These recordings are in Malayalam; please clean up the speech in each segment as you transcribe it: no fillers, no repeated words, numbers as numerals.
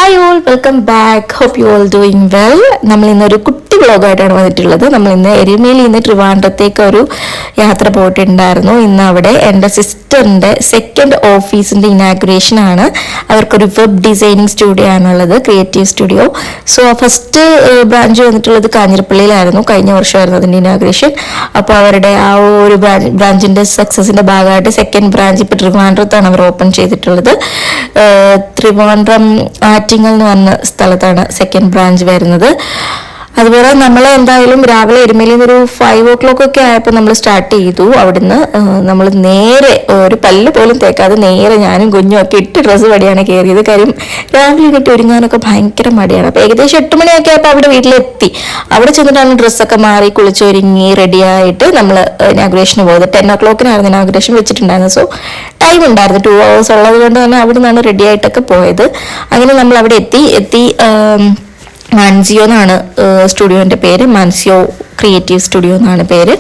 Hi all, welcome back. Hope you all doing well. നമ്മൾ ഇന്നൊരു കുട്ടി വ്ളോഗായിട്ടാണ് വന്നിട്ടുള്ളത്. നമ്മൾ ഇന്ന് എരുമേലിയിൽ നിന്ന് ട്രിവാൻഡ്രത്തേക്ക് ഒരു യാത്ര പോയിട്ടുണ്ടായിരുന്നു. ഇന്ന് അവിടെ എൻ്റെ സിസ്റ്ററിൻ്റെ സെക്കൻഡ് ഓഫീസിൻ്റെ ഇനാഗുറേഷൻ ആണ്. അവർക്കൊരു വെബ് ഡിസൈനിങ് സ്റ്റുഡിയോ ആണുള്ളത്, creative studio. So first branch വന്നിട്ടുള്ളത് കാഞ്ഞിരപ്പള്ളിയിലായിരുന്നു. കഴിഞ്ഞ വർഷമായിരുന്നു അതിൻ്റെ ഇനാഗുറേഷൻ. അപ്പോൾ അവരുടെ ആ ഒരു ബ്രാഞ്ചിൻ്റെ സക്സസിൻ്റെ ഭാഗമായിട്ട് സെക്കൻഡ് ബ്രാഞ്ച് ഇപ്പോൾ ട്രിവാൻഡ്രത്താണ് അവർ ഓപ്പൺ ചെയ്തിട്ടുള്ളത്. ട്രിവാൻഡ്രം ആറ്റിങ്ങൽ എന്ന് പറഞ്ഞ സ്ഥലത്താണ് സെക്കൻഡ് ബ്രാഞ്ച് വരുന്നത്. അതുപോലെ നമ്മൾ എന്തായാലും രാവിലെ എരുമേലിയിൽ നിന്നൊരു 5 o'clock ഒക്കെ ആയപ്പോൾ നമ്മൾ സ്റ്റാർട്ട് ചെയ്തു. അവിടുന്ന് നമ്മൾ നേരെ ഒരു പല്ല് പോലും തേക്കാതെ നേരെ ഞാനും കുഞ്ഞും ഒക്കെ ഇട്ട് ഡ്രസ്സ് പടിയാണ് കയറിയത്. കാര്യം രാവിലെ എണീറ്റ് ഒരുങ്ങാനൊക്കെ ഭയങ്കര മടിയാണ്. അപ്പോൾ ഏകദേശം 8 മണിയൊക്കെ ആയപ്പോൾ അവിടെ വീട്ടിലെത്തി. അവിടെ ചെന്നിട്ടാണ് ഡ്രസ്സൊക്കെ മാറി കുളിച്ചൊരുങ്ങി റെഡിയായിട്ട് നമ്മൾ ഇനാഗുറേഷന് പോയത്. 10 o'clock ഇനാഗുറേഷൻ വെച്ചിട്ടുണ്ടായിരുന്നത്. സോ ടൈം ഉണ്ടായിരുന്നു, 2 hours ഉള്ളത് കൊണ്ട് തന്നെ അവിടെ നിന്നാണ് റെഡി ആയിട്ടൊക്കെ പോയത്. അങ്ങനെ നമ്മൾ അവിടെ എത്തി മാൻസിയോ എന്നാണ് സ്റ്റുഡിയോൻ്റെ പേര്. മാൻസിയോ ക്രിയേറ്റീവ് സ്റ്റുഡിയോ എന്നാണ് പേര്.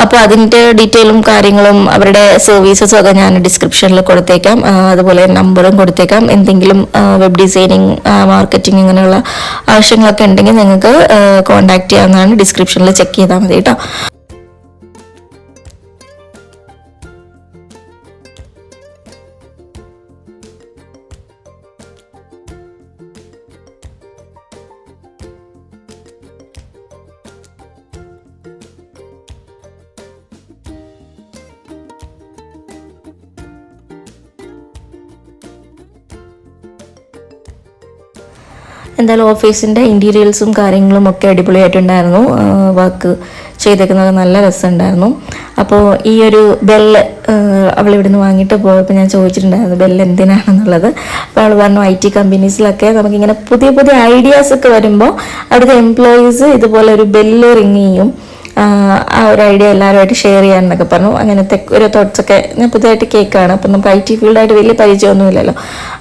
അപ്പോൾ അതിൻ്റെ ഡീറ്റെയിലും കാര്യങ്ങളും അവരുടെ സർവീസസും ഒക്കെ ഞാൻ ഡിസ്ക്രിപ്ഷനിൽ കൊടുത്തേക്കാം. അതുപോലെ നമ്പറും കൊടുത്തേക്കാം. എന്തെങ്കിലും വെബ് ഡിസൈനിങ്, മാർക്കറ്റിംഗ് ഇങ്ങനെയുള്ള ആവശ്യങ്ങളൊക്കെ ഉണ്ടെങ്കിൽ നിങ്ങൾക്ക് കോൺടാക്ട് ചെയ്യാവുന്നതാണ്. ഡിസ്ക്രിപ്ഷനിൽ ചെക്ക് ചെയ്താൽ മതി കേട്ടോ. എന്തായാലും ഓഫീസിൻ്റെ ഇൻറ്റീരിയൽസും കാര്യങ്ങളും ഒക്കെ അടിപൊളിയായിട്ടുണ്ടായിരുന്നു. വർക്ക് ചെയ്തേക്കുന്നത് നല്ല രസമുണ്ടായിരുന്നു. അപ്പോൾ ഈ ഒരു ബെല്ല് അവളിവിടുന്ന് വാങ്ങിയിട്ട് പോയപ്പോൾ ഞാൻ ചോദിച്ചിട്ടുണ്ടായിരുന്നു ബെല്ല് എന്തിനാണെന്നുള്ളത്. അപ്പോൾ അവൾ പറഞ്ഞു IT കമ്പനീസിലൊക്കെ നമുക്കിങ്ങനെ പുതിയ പുതിയ ഐഡിയാസൊക്കെ വരുമ്പോൾ അവിടുത്തെ എംപ്ലോയീസ് ഇതുപോലെ ഒരു ബെല്ല് റിങ് ചെയ്യും. ആ ഒരു ഐഡിയ എല്ലാവരുമായിട്ട് ഷെയർ ചെയ്യാമെന്നൊക്കെ പറഞ്ഞു. അങ്ങനത്തെ ഒരു തോട്ട്സൊക്കെ ഞാൻ പുതിയതായിട്ട് കേൾക്കുകയാണ്. അപ്പം നമുക്ക് IT ഫീൽഡായിട്ട് വലിയ പരിചയമൊന്നുമില്ലല്ലോ.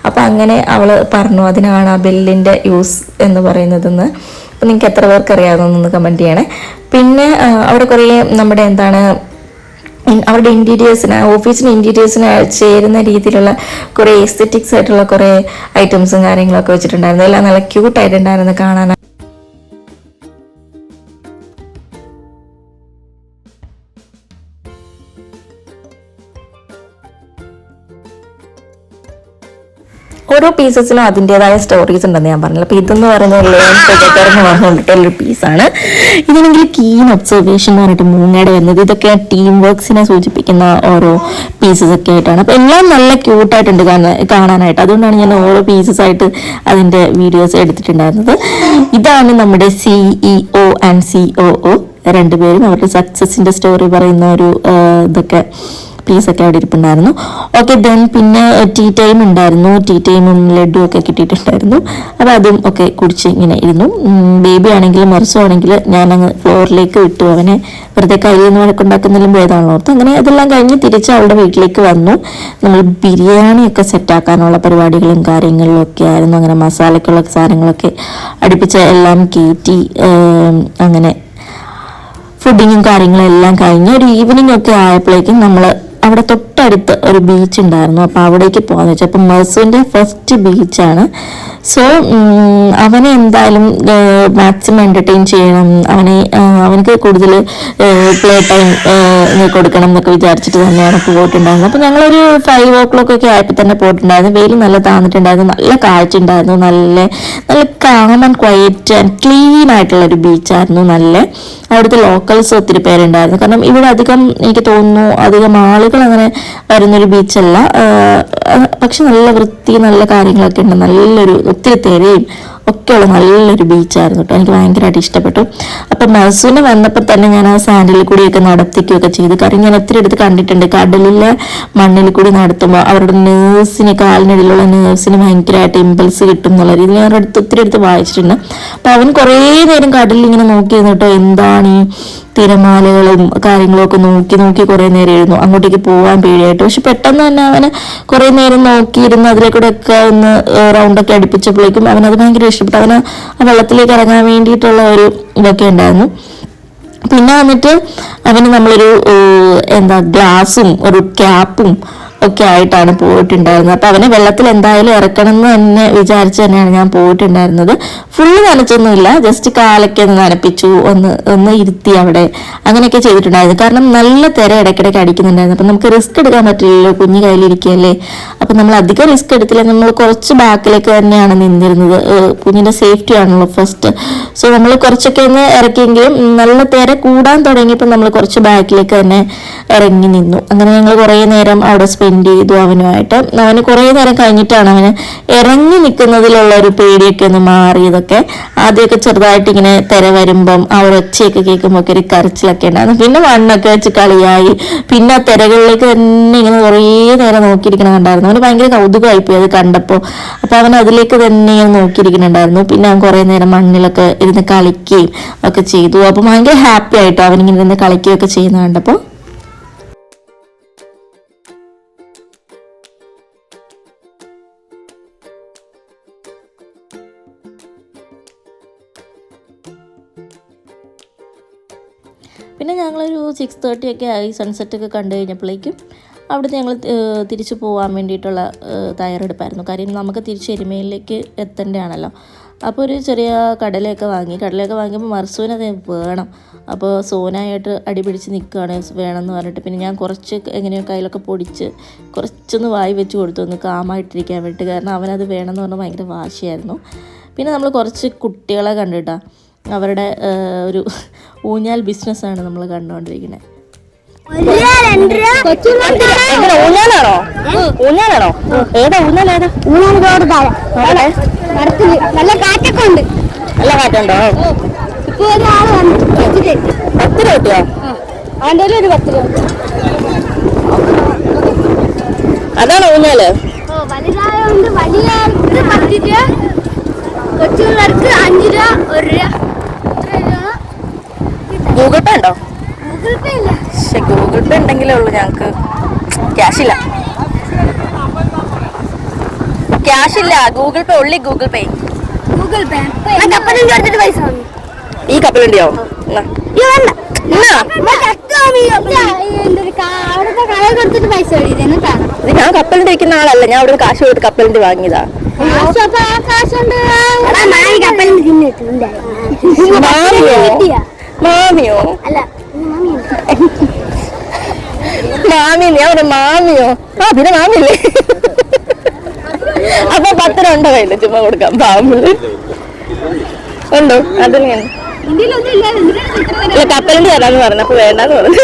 അപ്പം അങ്ങനെ അവൾ പറഞ്ഞു അതിനാണ് ആ ബെല്ലിൻ്റെ യൂസ് എന്ന് പറയുന്നതെന്ന്. അപ്പം നിങ്ങൾക്ക് എത്ര പേർക്ക് അറിയാമെന്നൊന്ന് കമൻറ്റ് ചെയ്യണേ. പിന്നെ അവിടെ കുറേ നമ്മുടെ അവരുടെ ഇൻറ്റീരിയേഴ്സിന്, ഓഫീസിന് ഇൻറ്റീരിയേഴ്സിന് ചേരുന്ന രീതിയിലുള്ള കുറേ എസ്തെറ്റിക്സ് ആയിട്ടുള്ള കുറേ ഐറ്റംസും കാര്യങ്ങളൊക്കെ വെച്ചിട്ടുണ്ടായിരുന്നു. എല്ലാം നല്ല ക്യൂട്ടായിട്ടുണ്ടായിരുന്നു കാണാൻ. ഓരോ പീസസിനും അതിൻ്റെതായ സ്റ്റോറീസ് ഉണ്ടെന്ന് ഞാൻ പറഞ്ഞില്ല. അപ്പോൾ ഇതെന്ന് പറയുന്നത് എന്ന് പറഞ്ഞിട്ടുള്ളൊരു പീസാണ്. ഇതിനെങ്കിൽ കീൻ ഒബ്സർവേഷൻ എന്ന് പറഞ്ഞിട്ട് മൂങ്ങയുടെ വരുന്നത്. ഇതൊക്കെ ടീം വർക്ക്സിനെ സൂചിപ്പിക്കുന്ന ഓരോ പീസസ് ഒക്കെ ആയിട്ടാണ്. അപ്പോൾ എല്ലാം നല്ല ക്യൂട്ടായിട്ടുണ്ട് കാണാനായിട്ട്. അതുകൊണ്ടാണ് ഞാൻ ഓരോ പീസസ് ആയിട്ട് അതിൻ്റെ വീഡിയോസ് എടുത്തിട്ടുണ്ടായിരുന്നത്. ഇതാണ് നമ്മുടെ CEO ആൻഡ് COO രണ്ടുപേരും അവരുടെ സക്സസിൻ്റെ സ്റ്റോറി പറയുന്ന ഒരു ഇതൊക്കെ പീസൊക്കെ അവിടെ ഇരിപ്പുണ്ടായിരുന്നു. ഓക്കെ, ദെൻ പിന്നെ ടീ ടൈം ഉണ്ടായിരുന്നു. ടീ ടൈമും ലഡ്ഡു ഒക്കെ കിട്ടിയിട്ടുണ്ടായിരുന്നു. അപ്പോൾ അതും ഒക്കെ കുടിച്ച് ഇങ്ങനെ ഇരുന്നു. ബേബി ആണെങ്കിലും മെർസോ ആണെങ്കിൽ ഞാനങ്ങ് ഫ്ലോറിലേക്ക് വിട്ടു. അവനെ വെറുതെ കയ്യിൽ നിന്ന് വഴക്കുണ്ടാക്കുന്നതിലും ഭേദമാണല്ലോ ഓർത്ത്. അങ്ങനെ അതെല്ലാം കഴിഞ്ഞ് തിരിച്ച് അവളുടെ വീട്ടിലേക്ക് വന്നു. നമ്മൾ ബിരിയാണിയൊക്കെ സെറ്റാക്കാനുള്ള പരിപാടികളും കാര്യങ്ങളിലും ഒക്കെ ആയിരുന്നു. അങ്ങനെ മസാലയ്ക്കുള്ള സാധനങ്ങളൊക്കെ അടുപ്പിച്ച് എല്ലാം കയറ്റി അങ്ങനെ ഫുഡിങ്ങും കാര്യങ്ങളും എല്ലാം കഴിഞ്ഞ് ഒരു ഈവനിങ് ഒക്കെ ആയപ്പോഴേക്കും നമ്മൾ അവിടെ തൊട്ടടുത്ത് ഒരു ബീച്ച് ഉണ്ടായിരുന്നു. അപ്പോൾ അവിടേക്ക് പോകാമെന്ന് വെച്ചാൽ, അപ്പം മെർസുവിൻ്റെ ഫസ്റ്റ് ബീച്ചാണ്. സോ അവനെ എന്തായാലും മാക്സിമം എൻ്റർടൈൻ ചെയ്യണം, അവനക്ക് കൂടുതൽ പ്ലേ ടൈം കൊടുക്കണം എന്നൊക്കെ വിചാരിച്ചിട്ട് തന്നെയാണ് പോയിട്ടുണ്ടായിരുന്നത്. അപ്പോൾ ഞങ്ങളൊരു 5 o'clock ഒക്കെ ആയപ്പോൾ തന്നെ പോയിട്ടുണ്ടായിരുന്നു. വെയിൽ നല്ല താന്നിട്ടുണ്ടായിരുന്നു, നല്ല കാഴ്ച ഉണ്ടായിരുന്നു. നല്ല calm and quiet and clean ആയിട്ടുള്ളൊരു ബീച്ചായിരുന്നു. നല്ല അവിടുത്തെ ലോക്കൽസ് ഒത്തിരി പേരുണ്ടായിരുന്നു. കാരണം ഇവിടെ അധികം എനിക്ക് തോന്നുന്നു അധികം ആളുകൾ അങ്ങനെ വരുന്നൊരു ബീച്ചല്ല. പക്ഷെ നല്ല വൃത്തി, നല്ല കാര്യങ്ങളൊക്കെ ഉണ്ട്. നല്ലൊരു ഒത്തിരി തിരയും ഒക്കെയുള്ള നല്ലൊരു ബീച്ചായിരുന്നു കേട്ടോ. എനിക്ക് ഭയങ്കരമായിട്ട് ഇഷ്ടപ്പെട്ടു. അപ്പം മെർസുവിന് വന്നപ്പോൾ തന്നെ ഞാൻ ആ സാൻഡിൽ കൂടിയൊക്കെ നടത്തിക്കുകയൊക്കെ ചെയ്തു. കാരണം ഞാൻ ഒത്തിരി അടുത്ത് കണ്ടിട്ടുണ്ട് കടലിലെ മണ്ണിൽ കൂടി നടത്തുമ്പോൾ അവരുടെ നേഴ്സിന്, കാലിനിടയിലുള്ള നേഴ്സിന് ഭയങ്കരമായിട്ട് ഇമ്പൾസ് കിട്ടും എന്നുള്ള രീതിയിൽ ഞാൻ ഒത്തിരി അടുത്ത് വായിച്ചിട്ടുണ്ട്. അപ്പം അവൻ കുറേ നേരം കടലിൽ ഇങ്ങനെ നോക്കിയിരുന്നു കേട്ടോ. എന്താണ് ഈ തിരമാലകളും കാര്യങ്ങളും ഒക്കെ നോക്കി കുറേ നേരം ഇരുന്നു. അങ്ങോട്ടേക്ക് പോകാൻ പേടിയായിട്ട്. പക്ഷെ പെട്ടെന്ന് തന്നെ അവന് കുറേ നേരം നോക്കിയിരുന്ന് അതിലേക്കൂടെ ഒക്കെ ഒന്ന് റൗണ്ടൊക്കെ അടുപ്പിച്ചപ്പോഴേക്കും അവനത് ഭയങ്കര ഇഷ്ടപ്പെട്ടു. അവന് ആ വെള്ളത്തിലേക്ക് ഇറങ്ങാൻ വേണ്ടിയിട്ടുള്ള ഒരു ഇതൊക്കെ ഉണ്ടായിരുന്നു. പിന്നെ വന്നിട്ട് അവന് നമ്മളൊരു ഗ്ലാസും ഒരു ക്യാപ്പും ഒക്കെ ആയിട്ടാണ് പോയിട്ടുണ്ടായിരുന്നത്. അപ്പോൾ അവനെ വെള്ളത്തിൽ എന്തായാലും ഇറക്കണം എന്ന് തന്നെ വിചാരിച്ച് തന്നെയാണ് ഞാൻ പോയിട്ടുണ്ടായിരുന്നത്. ഫുള്ള് നനച്ചൊന്നുമില്ല, ജസ്റ്റ് കാലൊക്കെ ഒന്ന് നനപ്പിച്ചു, ഒന്ന് ഇരുത്തി അവിടെ, അങ്ങനെയൊക്കെ ചെയ്തിട്ടുണ്ടായിരുന്നു. കാരണം നല്ല തിര ഇടയ്ക്കിടയ്ക്ക് അടിക്കുന്നുണ്ടായിരുന്നു. അപ്പം നമുക്ക് റിസ്ക് എടുക്കാൻ പറ്റില്ലല്ലോ, കുഞ്ഞ് കയ്യിലിരിക്കുകയല്ലേ. അപ്പം നമ്മൾ അധികം റിസ്ക് എടുത്തില്ല, നമ്മൾ കുറച്ച് ബാക്കിലേക്ക് തന്നെയാണ് നിന്നിരുന്നത്. കുഞ്ഞിൻ്റെ സേഫ്റ്റി ആണല്ലോ ഫസ്റ്റ്. സോ നമ്മൾ കുറച്ചൊക്കെ ഒന്ന് ഇറക്കിയെങ്കിലും നല്ല തിര കൂടാൻ തുടങ്ങിയപ്പോൾ നമ്മൾ കുറച്ച് ബാക്കിലേക്ക് തന്നെ ഇറങ്ങി നിന്നു. അങ്ങനെ ഞങ്ങൾ കുറേ നേരം അവിടെ സ്പെൻഡ് ചെയ്തു അവനുമായിട്ട്. അവന് കുറേ നേരം കഴിഞ്ഞിട്ടാണ് അവന് ഇറങ്ങി നിൽക്കുന്നതിലുള്ള ഒരു പേടിയൊക്കെ ഒന്ന് മാറിയതൊക്കെ. ആദ്യമൊക്കെ ചെറുതായിട്ട് ഇങ്ങനെ തിര വരുമ്പം ആ ഒരു ഒച്ചയൊക്കെ കേൾക്കുമ്പോൾ ഒക്കെ ഒരു കരച്ചിലൊക്കെ ഉണ്ടായിരുന്നു. പിന്നെ മണ്ണൊക്കെ വെച്ച് കളിയായി. പിന്നെ ആ തിരകളിലേക്ക് തന്നെ ഇങ്ങനെ കുറേ നേരം നോക്കിയിരിക്കണം കണ്ടായിരുന്നു. അവന് ഭയങ്കര കൗതുകമായിപ്പോയി അത് കണ്ടപ്പോൾ. അപ്പോൾ അവൻ അതിലേക്ക് തന്നെ ഇങ്ങനെ നോക്കിയിരിക്കുന്നുണ്ടായിരുന്നു. പിന്നെ അവൻ കുറേ നേരം മണ്ണിലൊക്കെ ഇരുന്ന് കളിക്കുകയും ഒക്കെ ചെയ്തു. അപ്പോൾ ഭയങ്കര ഹാപ്പി ആയിട്ടോ അവനിങ്ങനെ ഇരുന്ന് കളിക്കുകയൊക്കെ ചെയ്യുന്ന കണ്ടപ്പോൾ. പിന്നെ ഞങ്ങളൊരു 6:30 ഒക്കെ ആയി. സൺസെറ്റൊക്കെ കണ്ടു കഴിഞ്ഞപ്പോഴേക്കും അവിടുന്ന് ഞങ്ങൾ തിരിച്ചു പോകാൻ വേണ്ടിയിട്ടുള്ള തയ്യാറെടുപ്പായിരുന്നു. കാര്യം നമുക്ക് തിരിച്ച് എരുമേലിലേക്ക് എത്തേണ്ടതാണല്ലോ. അപ്പോൾ ഒരു ചെറിയ കടലയൊക്കെ വാങ്ങിയപ്പോൾ മർസൂനത് വേണം. അപ്പോൾ സോനായിട്ട് അടിപിടിച്ച് നിൽക്കുകയാണ് വേണമെന്ന് പറഞ്ഞിട്ട്. പിന്നെ ഞാൻ കുറച്ച് എങ്ങനെയോ കയ്യിലൊക്കെ പൊടിച്ച് കുറച്ചൊന്ന് വായി വെച്ച് കൊടുത്തു, ഒന്ന് കാമായിട്ടിരിക്കാൻ വേണ്ടിയിട്ട്. കാരണം അവനത് വേണമെന്ന് പറഞ്ഞാൽ ഭയങ്കര വാശിയായിരുന്നു. പിന്നെ നമ്മൾ കുറച്ച് കുട്ടികളെ കണ്ടിട്ടാ, അവരുടെ ഒരു ഊഞ്ഞാൽ ബിസിനസ്സാണ് നമ്മൾ കണ്ടുകൊണ്ടിരിക്കുന്നത്. ഊഞ്ഞാലാണോ? ഏതാ ഊഞ്ഞാൽ? നല്ല കാറ്റൊക്കെ ഉണ്ട്. നല്ല കാറ്റുണ്ടോ? ഇപ്പൊ ഒരാള് 10 രൂപ കിട്ടിയോ? അവൻ്റെ ഒരു 10 രൂപ. അതാണോ ഊഞ്ഞാല്? വലുതായോണ്ട് വലിയവർക്ക് 10 രൂപ, കൊച്ചുപിള്ളേർക്ക് 5 രൂപ, 1 രൂപ. ഗൂഗിൾ പേ ഉണ്ടോ? ഗൂഗിൾ പേ ഇല്ല. പക്ഷെ ഗൂഗിൾ പേ ഉണ്ടെങ്കിലേ ഉള്ളൂ, ഞങ്ങൾക്ക് ക്യാഷില്ല. ക്യാഷില്ല, ഗൂഗിൾ പേ ഉള്ളി. ഗൂഗിൾ പേ കപ്പലിന്റെ അടുത്തിട്ട് പൈസ വാങ്ങി. ഈ കപ്പലുണ്ടിയോ? അവിടുത്തെ കടയിൽ കൊടുത്തിട്ട് പൈസ എന്നിട്ടാണ്. ഞാൻ കപ്പലിന്റെ വയ്ക്കുന്ന ആളല്ല, ഞാൻ അവിടെ കാശ് കൊടുത്ത് കപ്പലിന്റെ വാങ്ങിയതാ. മാമിയോ? അല്ല മാമി, ഞാൻ ഒരു മാമിയോ? ആ പിന്നെ മാമില്ലേ. അപ്പൊ 10 രൂപ ഉണ്ടോ കയ്യില്? ചുമ്മാ കൊടുക്കാം. പാമ്പില് ഉണ്ടോ? അതിന് കപ്പലിന്റെ തരാന്ന് പറഞ്ഞപ്പോ വേണ്ടാന്ന് പറഞ്ഞു.